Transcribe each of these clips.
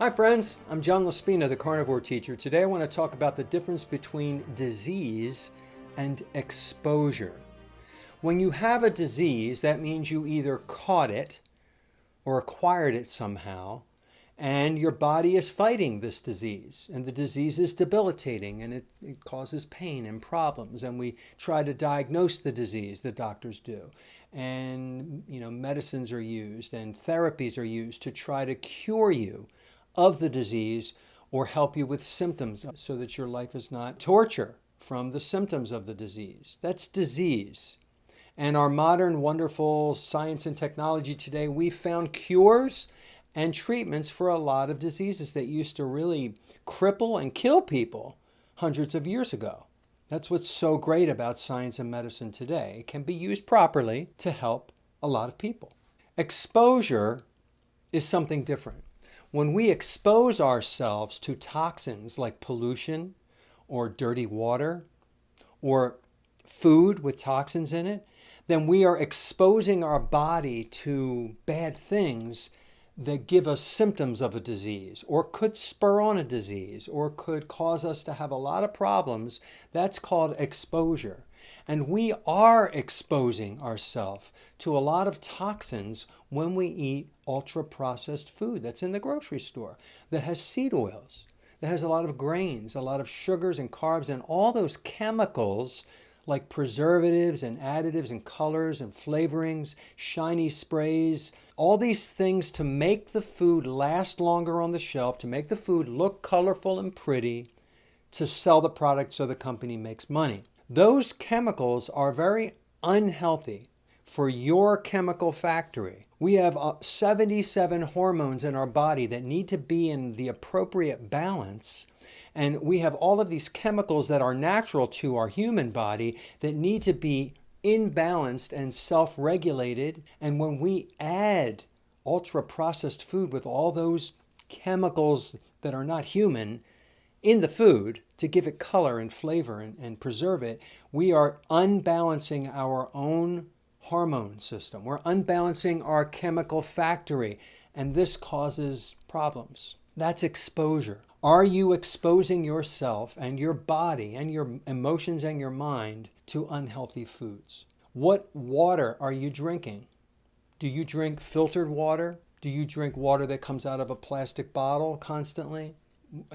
Hi friends, I'm John Laspina, the Carnivore Teacher. Today I want to talk about the difference between disease and exposure. When you have a disease, that means you either caught it or acquired it somehow, and your body is fighting this disease, and the disease is debilitating, and it causes pain and problems, and we try to diagnose the disease, the doctors do, and medicines are used and therapies are used to try to cure you of the disease or help you with symptoms so that your life is not torture from the symptoms of the disease. That's disease. And our modern, wonderful science and technology today, we found cures and treatments for a lot of diseases that used to really cripple and kill people hundreds of years ago. That's what's so great about science and medicine today. It can be used properly to help a lot of people. Exposure is something different. When we expose ourselves to toxins like pollution or dirty water or food with toxins in it, then we are exposing our body to bad things that give us symptoms of a disease or could spur on a disease or could cause us to have a lot of problems. That's called exposure. And we are exposing ourselves to a lot of toxins when we eat ultra-processed food that's in the grocery store, that has seed oils, that has a lot of grains, a lot of sugars and carbs, and all those chemicals like preservatives and additives and colors and flavorings, shiny sprays, all these things to make the food last longer on the shelf, to make the food look colorful and pretty, to sell the product so the company makes money. Those chemicals are very unhealthy for your chemical factory. We have 77 hormones in our body that need to be in the appropriate balance. And we have all of these chemicals that are natural to our human body that need to be imbalanced and self-regulated. And when we add ultra-processed food with all those chemicals that are not human in the food to give it color and flavor and preserve it, we are unbalancing our own hormone system. We're unbalancing our chemical factory, and this causes problems. That's exposure. Are you exposing yourself and your body and your emotions and your mind to unhealthy foods? What water are you drinking? Do you drink filtered water? Do you drink water that comes out of a plastic bottle constantly?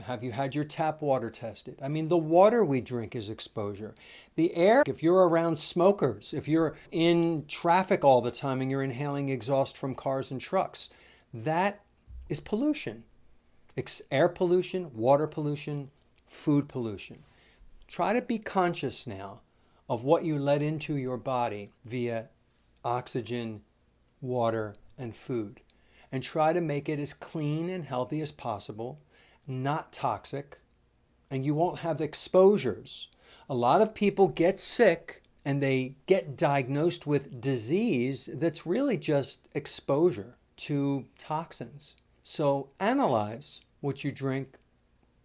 Have you had your tap water tested? I mean, the water we drink is exposure. The air, if you're around smokers, if you're in traffic all the time and you're inhaling exhaust from cars and trucks, that is pollution. Air pollution, water pollution, food pollution. Try to be conscious now of what you let into your body via oxygen, water, and food. And try to make it as clean and healthy as possible, not toxic, and you won't have exposures. A lot of people get sick and they get diagnosed with disease that's really just exposure to toxins. So analyze what you drink,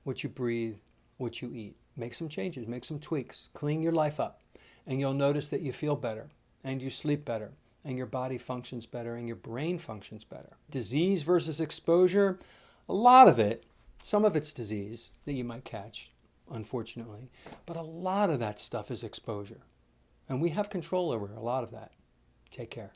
what you breathe, what you eat. Make some changes, make some tweaks, clean your life up, and you'll notice that you feel better and you sleep better and your body functions better and your brain functions better. Disease versus exposure, a lot of it, some of it's disease that you might catch, unfortunately, but a lot of that stuff is exposure. And we have control over a lot of that. Take care.